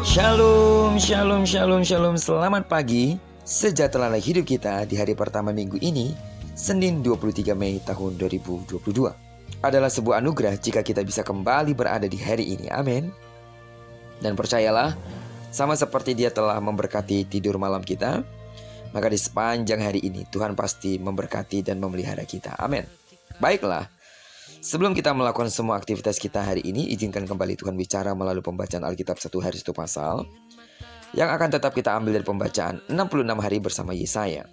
Shalom, shalom, shalom, shalom. Selamat pagi. Sejahteralah hidup kita di hari pertama minggu ini, Senin 23 Mei tahun 2022. Adalah sebuah anugerah jika kita bisa kembali berada di hari ini. Amin. Dan percayalah, sama seperti Dia telah memberkati tidur malam kita, maka di sepanjang hari ini Tuhan pasti memberkati dan memelihara kita. Amin. Baiklah, sebelum kita melakukan semua aktivitas kita hari ini, izinkan kembali Tuhan bicara melalui pembacaan Alkitab satu hari satu pasal yang akan tetap kita ambil dari pembacaan 66 hari bersama Yesaya.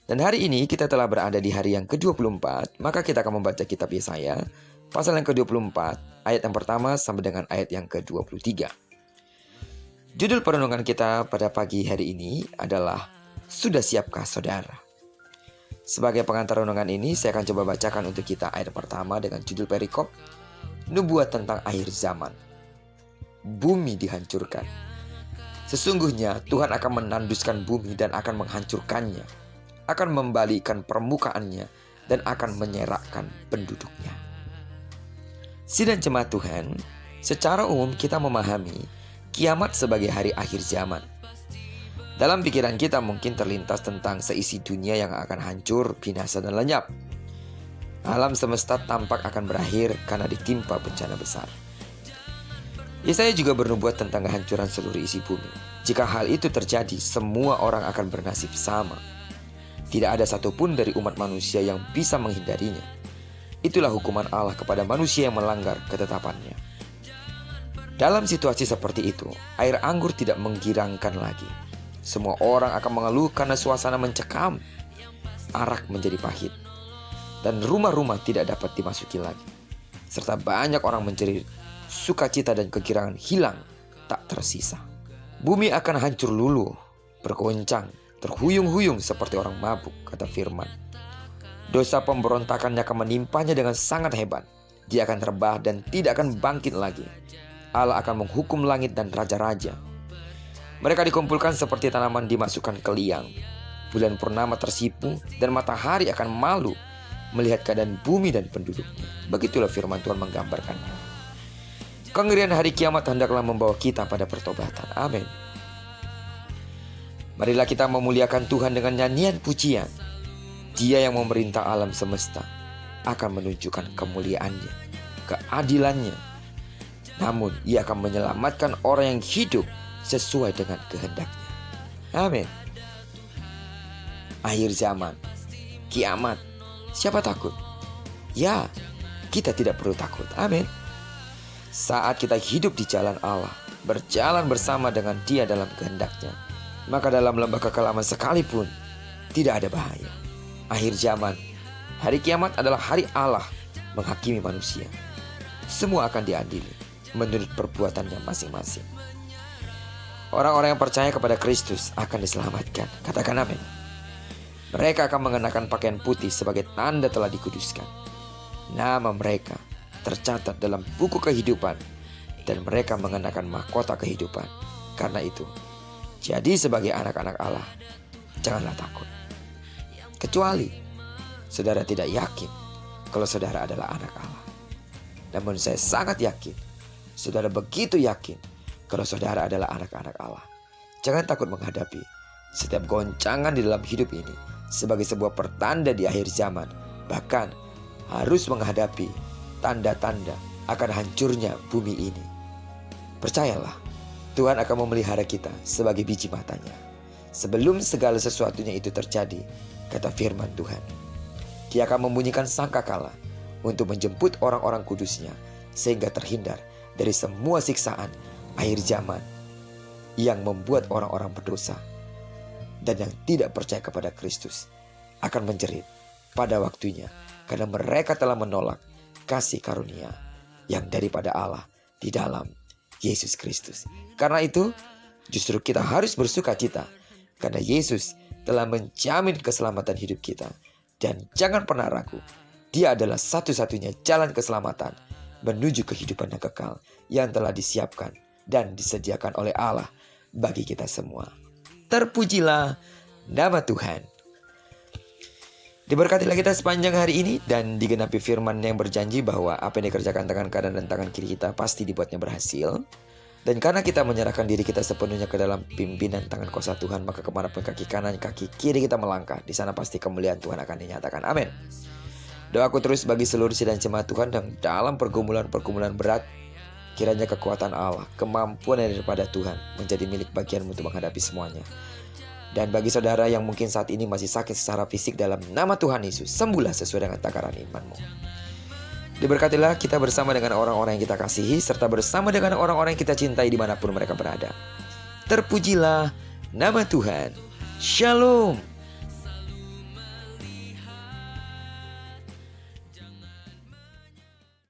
Dan hari ini kita telah berada di hari yang ke-24, maka kita akan membaca kitab Yesaya pasal yang ke-24, ayat yang pertama sampai dengan ayat yang ke-23. Judul perenungan kita pada pagi hari ini adalah Sudah Siapkah Saudara? Sebagai pengantar renungan ini, saya akan coba bacakan untuk kita ayat pertama dengan judul perikop, Nubuat tentang akhir zaman. Bumi dihancurkan. Sesungguhnya Tuhan akan menanduskan bumi dan akan menghancurkannya, akan membalikan permukaannya dan akan menyerakkan penduduknya. Sidang jemaat Tuhan, secara umum kita memahami kiamat sebagai hari akhir zaman. Dalam pikiran kita mungkin terlintas tentang seisi dunia yang akan hancur, binasa dan lenyap. Alam semesta tampak akan berakhir karena ditimpa bencana besar. Yesaya juga bernubuat tentang kehancuran seluruh isi bumi. Jika hal itu terjadi, semua orang akan bernasib sama. Tidak ada satupun dari umat manusia yang bisa menghindarinya. Itulah hukuman Allah kepada manusia yang melanggar ketetapannya. Dalam situasi seperti itu, air anggur tidak menggirangkan lagi. Semua orang akan mengeluh karena suasana mencekam, arak menjadi pahit, dan rumah-rumah tidak dapat dimasuki lagi. Serta banyak orang menjerit, sukacita dan kegirangan hilang, tak tersisa. Bumi akan hancur luluh, bergoncang, terhuyung-huyung seperti orang mabuk, kata firman. Dosa pemberontakannya akan menimpanya dengan sangat hebat. Dia akan rebah dan tidak akan bangkit lagi. Allah akan menghukum langit dan raja-raja. Mereka dikumpulkan seperti tanaman dimasukkan ke liang. Bulan purnama tersipu dan matahari akan malu melihat keadaan bumi dan penduduknya. Begitulah firman Tuhan menggambarkannya. Kengerian hari kiamat hendaklah membawa kita pada pertobatan. Amin. Marilah kita memuliakan Tuhan dengan nyanyian pujian. Dia yang memerintah alam semesta akan menunjukkan kemuliaannya, keadilannya. Namun ia akan menyelamatkan orang yang hidup sesuai dengan kehendaknya. Amin. Akhir zaman, kiamat, siapa takut? Ya, kita tidak perlu takut. Amin. Saat kita hidup di jalan Allah, berjalan bersama dengan Dia dalam kehendaknya, maka dalam lembah kekelaman sekalipun tidak ada bahaya. Akhir zaman, hari kiamat adalah hari Allah menghakimi manusia. Semua akan diadili menurut perbuatannya masing-masing. Orang-orang yang percaya kepada Kristus akan diselamatkan. Katakan amin. Mereka akan mengenakan pakaian putih sebagai tanda telah dikuduskan. Nama mereka tercatat dalam buku kehidupan dan mereka mengenakan mahkota kehidupan. Karena itu, jadi sebagai anak-anak Allah, janganlah takut. Kecuali saudara tidak yakin kalau saudara adalah anak Allah. Namun saya sangat yakin, saudara begitu yakin kalau saudara adalah anak-anak Allah. Jangan takut menghadapi setiap goncangan di dalam hidup ini sebagai sebuah pertanda di akhir zaman. Bahkan harus menghadapi tanda-tanda akan hancurnya bumi ini. Percayalah, Tuhan akan memelihara kita sebagai biji matanya. Sebelum segala sesuatunya itu terjadi, kata firman Tuhan, Dia akan membunyikan sangkakala untuk menjemput orang-orang kudusnya sehingga terhindar dari semua siksaan akhir zaman yang membuat orang-orang berdosa dan yang tidak percaya kepada Kristus akan menjerit pada waktunya karena mereka telah menolak kasih karunia yang daripada Allah di dalam Yesus Kristus. Karena itu justru kita harus bersuka cita karena Yesus telah menjamin keselamatan hidup kita. Dan jangan pernah ragu, Dia adalah satu-satunya jalan keselamatan menuju kehidupan yang kekal yang telah disiapkan dan disediakan oleh Allah bagi kita semua. Terpujilah nama Tuhan. Diberkatilah kita sepanjang hari ini dan digenapi firman yang berjanji bahwa apa yang dikerjakan tangan kanan dan tangan kiri kita pasti dibuatnya berhasil. Dan karena kita menyerahkan diri kita sepenuhnya ke dalam pimpinan tangan kuasa Tuhan, maka kemanapun kaki kanan, kaki kiri kita melangkah, di sana pasti kemuliaan Tuhan akan dinyatakan. Amin. Doaku terus bagi seluruh sidang jemaat Tuhan yang dalam pergumulan-pergumulan berat, kiranya kekuatan Allah, kemampuan daripada Tuhan menjadi milik bagianmu untuk menghadapi semuanya. Dan bagi saudara yang mungkin saat ini masih sakit secara fisik, dalam nama Tuhan Yesus, sembuhlah sesuai dengan takaran imanmu. Diberkatilah kita bersama dengan orang-orang yang kita kasihi, serta bersama dengan orang-orang yang kita cintai dimanapun mereka berada. Terpujilah nama Tuhan. Shalom.